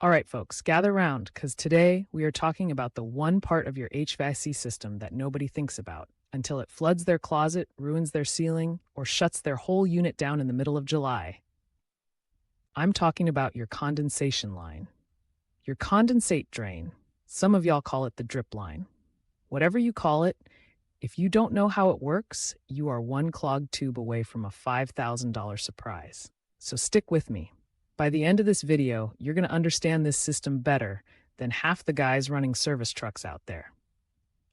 All right, folks, gather round because today we are talking about the one part of your HVAC system that nobody thinks about until it floods their closet, ruins their ceiling, or shuts their whole unit down in the middle of July. I'm talking about your condensation line. Your condensate drain. Some of y'all call it the drip line. Whatever you call it, if you don't know how it works, you are one clogged tube away from a $5,000 surprise. So stick with me. By the end of this video, you're going to understand this system better than half the guys running service trucks out there.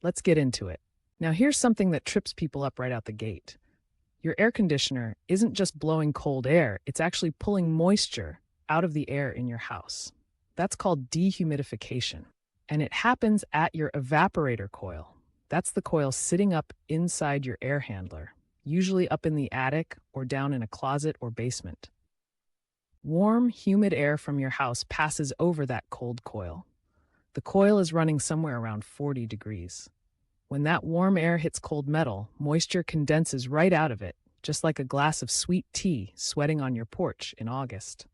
Let's get into it. Now, here's something that trips people up right out the gate. Your air conditioner isn't just blowing cold air, it's actually pulling moisture out of the air in your house. That's called dehumidification. And it happens at your evaporator coil. That's the coil sitting up inside your air handler, usually up in the attic or down in a closet or basement. Warm, humid air from your house passes over that cold coil. The coil is running somewhere around 40 degrees. When that warm air hits cold metal, moisture condenses right out of it, just like a glass of sweet tea sweating on your porch in August.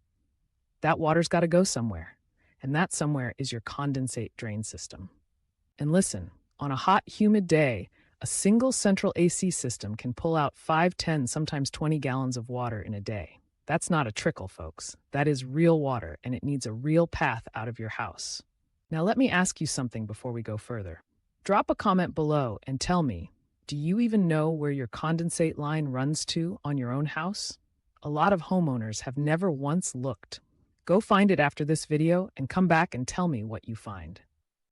That water's got to go somewhere, and that somewhere is your condensate drain system. And listen, on a hot, humid day, a single central AC system can pull out 5, 10, sometimes 20 gallons of water in a day. That's not a trickle, folks. That is real water, and it needs a real path out of your house. Now let me ask you something before we go further. Drop a comment below and tell me, do you even know where your condensate line runs to on your own house? A lot of homeowners have never once looked. Go find it after this video and come back and tell me what you find.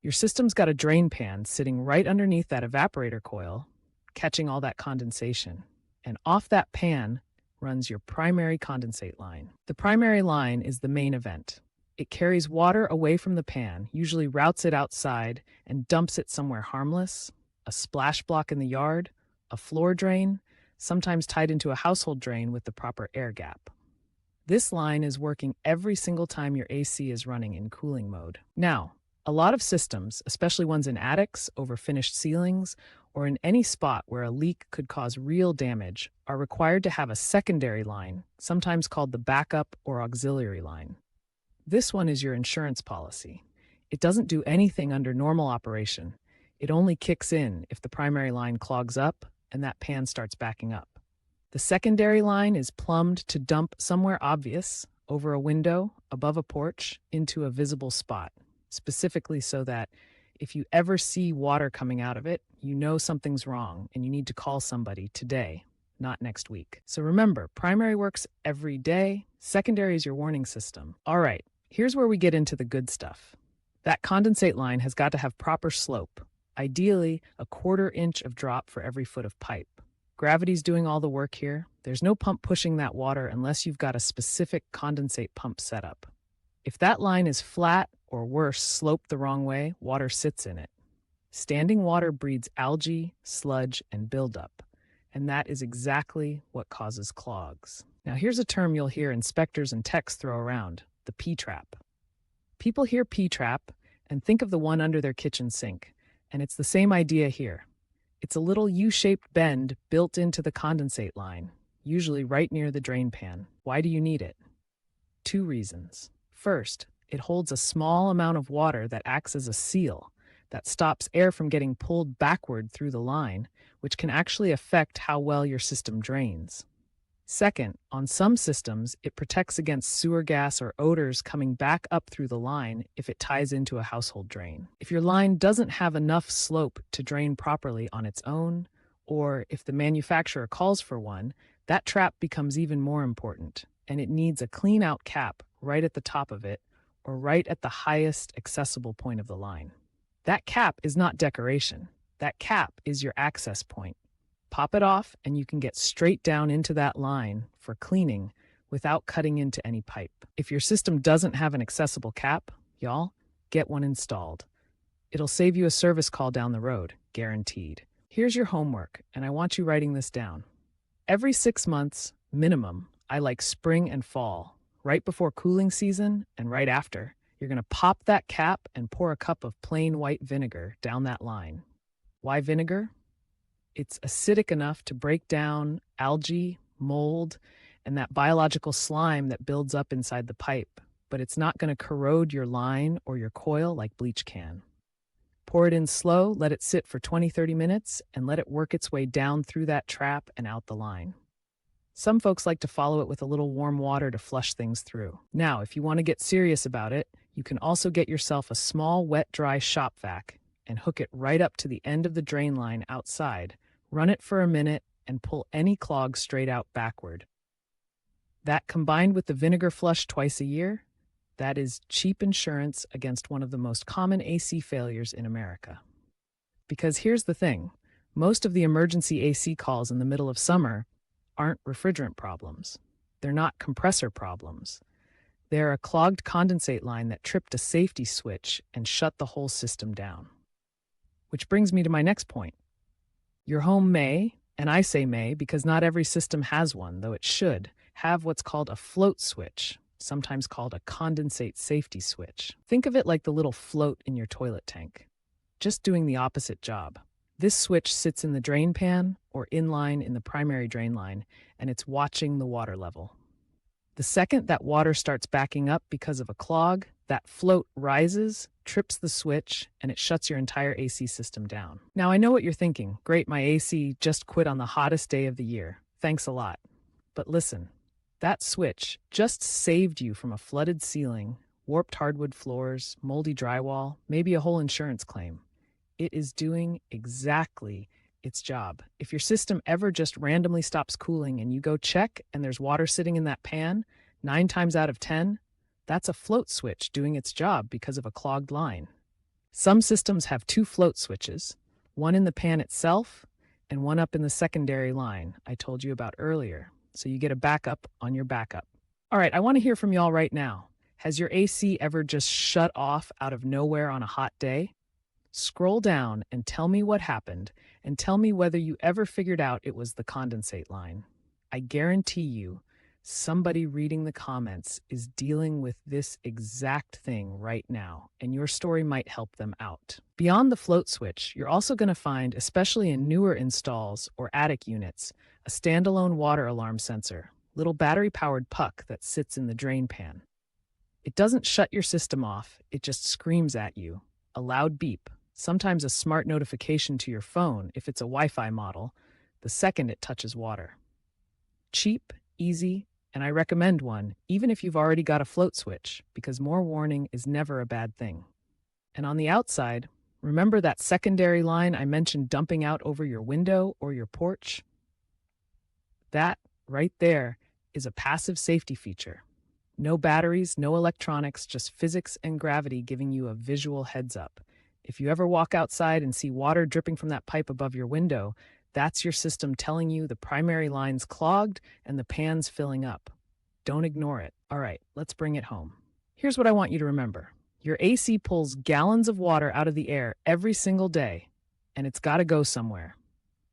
Your system's got a drain pan sitting right underneath that evaporator coil, catching all that condensation. And off that pan runs your primary condensate line. The primary line is the main event. It carries water away from the pan, usually routes it outside and dumps it somewhere harmless, a splash block in the yard, a floor drain, sometimes tied into a household drain with the proper air gap. This line is working every single time your AC is running in cooling mode. Now, a lot of systems, especially ones in attics, over finished ceilings, or in any spot where a leak could cause real damage, are required to have a secondary line, sometimes called the backup or auxiliary line. This one is your insurance policy. It doesn't do anything under normal operation. It only kicks in if the primary line clogs up and that pan starts backing up. The secondary line is plumbed to dump somewhere obvious, over a window, above a porch, into a visible spot, specifically so that if you ever see water coming out of it, you know something's wrong and you need to call somebody today, not next week. So remember, primary works every day, secondary is your warning system. All right, here's where we get into the good stuff. That condensate line has got to have proper slope, ideally a 1/4 inch of drop for every foot of pipe. Gravity's doing all the work here. There's no pump pushing that water unless you've got a specific condensate pump set up. If that line is flat, or worse, sloped the wrong way, water sits in it. Standing water breeds algae, sludge, and buildup, and that is exactly what causes clogs. Now here's a term you'll hear inspectors and techs throw around, the P-trap. People hear P-trap and think of the one under their kitchen sink, and it's the same idea here. It's a little U-shaped bend built into the condensate line, usually right near the drain pan. Why do you need it? 2 reasons. First, it holds a small amount of water that acts as a seal that stops air from getting pulled backward through the line, which can actually affect how well your system drains. Second, on some systems, it protects against sewer gas or odors coming back up through the line if it ties into a household drain. If your line doesn't have enough slope to drain properly on its own, or if the manufacturer calls for one, that trap becomes even more important, and it needs a cleanout cap right at the top of it, or right at the highest accessible point of the line. That cap is not decoration. That cap is your access point. Pop it off and you can get straight down into that line for cleaning without cutting into any pipe. If your system doesn't have an accessible cap, y'all, get one installed. It'll save you a service call down the road, guaranteed. Here's your homework, and I want you writing this down. Every 6 months, minimum, I like spring and fall, right before cooling season and right after, you're going to pop that cap and pour a cup of plain white vinegar down that line. Why vinegar? It's acidic enough to break down algae, mold, and that biological slime that builds up inside the pipe. but it's not going to corrode your line or your coil like bleach can. Pour it in slow, let it sit for 20-30 minutes, and let it work its way down through that trap and out the line. Some folks like to follow it with a little warm water to flush things through. Now, if you want to get serious about it, you can also get yourself a small wet-dry shop vac and hook it right up to the end of the drain line outside. Run it for a minute and pull any clog straight out backward. That, combined with the vinegar flush twice a year, that is cheap insurance against one of the most common AC failures in America. Because here's the thing, most of the emergency AC calls in the middle of summer aren't refrigerant problems. They're not compressor problems. They're a clogged condensate line that tripped a safety switch and shut the whole system down. Which brings me to my next point. Your home may, and I say may because not every system has one, though it should, have what's called a float switch, sometimes called a condensate safety switch. Think of it like the little float in your toilet tank, just doing the opposite job. This switch sits in the drain pan or inline in the primary drain line, and it's watching the water level. The second that water starts backing up because of a clog, that float rises, trips the switch, and it shuts your entire AC system down. Now, I know what you're thinking. Great, my AC just quit on the hottest day of the year. Thanks a lot. But listen, that switch just saved you from a flooded ceiling, warped hardwood floors, moldy drywall, maybe a whole insurance claim. It is doing exactly its job. If your system ever just randomly stops cooling and you go check and there's water sitting in that pan, 9 times out of 10, that's a float switch doing its job because of a clogged line. Some systems have 2 float switches, one in the pan itself and one up in the secondary line I told you about earlier, so you get a backup on your backup. All right, I want to hear from y'all right now. Has your AC ever just shut off out of nowhere on a hot day? Scroll down and tell me what happened, and tell me whether you ever figured out it was the condensate line. I guarantee you, somebody reading the comments is dealing with this exact thing right now, and your story might help them out. Beyond the float switch, you're also going to find, especially in newer installs or attic units, a standalone water alarm sensor, little battery-powered puck that sits in the drain pan. It doesn't shut your system off, it just screams at you, a loud beep, sometimes a smart notification to your phone if it's a Wi-Fi model, the second it touches water. Cheap, easy, and I recommend one, even if you've already got a float switch, because more warning is never a bad thing. And on the outside, remember that secondary line I mentioned dumping out over your window or your porch? That, right there, is a passive safety feature. No batteries, no electronics, just physics and gravity giving you a visual heads up. If you ever walk outside and see water dripping from that pipe above your window, that's your system telling you the primary line's clogged and the pan's filling up. Don't ignore it. All right, let's bring it home. Here's what I want you to remember. Your AC pulls gallons of water out of the air every single day, and it's got to go somewhere.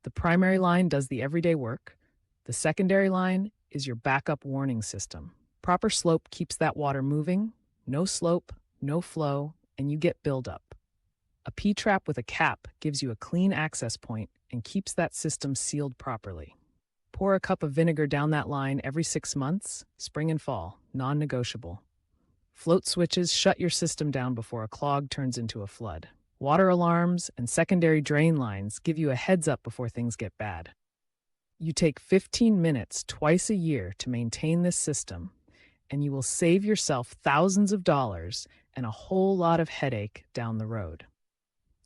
The primary line does the everyday work. The secondary line is your backup warning system. Proper slope keeps that water moving. No slope, no flow, and you get buildup. A P-trap with a cap gives you a clean access point and keeps that system sealed properly. Pour a cup of vinegar down that line every 6 months, spring and fall, non-negotiable. Float switches shut your system down before a clog turns into a flood. Water alarms and secondary drain lines give you a heads up before things get bad. You take 15 minutes twice a year to maintain this system, and you will save yourself thousands of dollars and a whole lot of headache down the road.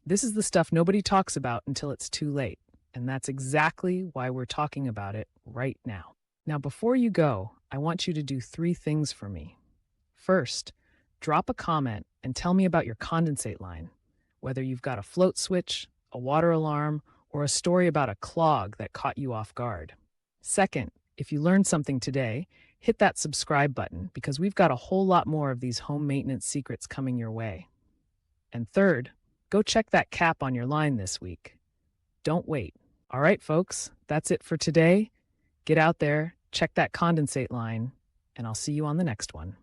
This is the stuff nobody talks about until it's too late, and that's exactly why we're talking about it right now. Now, before you go, I want you to do 3 things for me. First, drop a comment and tell me about your condensate line, whether you've got a float switch, a water alarm, or a story about a clog that caught you off guard. Second, if you learned something today, hit that subscribe button because we've got a whole lot more of these home maintenance secrets coming your way. And third, go check that cap on your line this week. Don't wait. All right, folks, that's it for today. Get out there, check that condensate line, and I'll see you on the next one.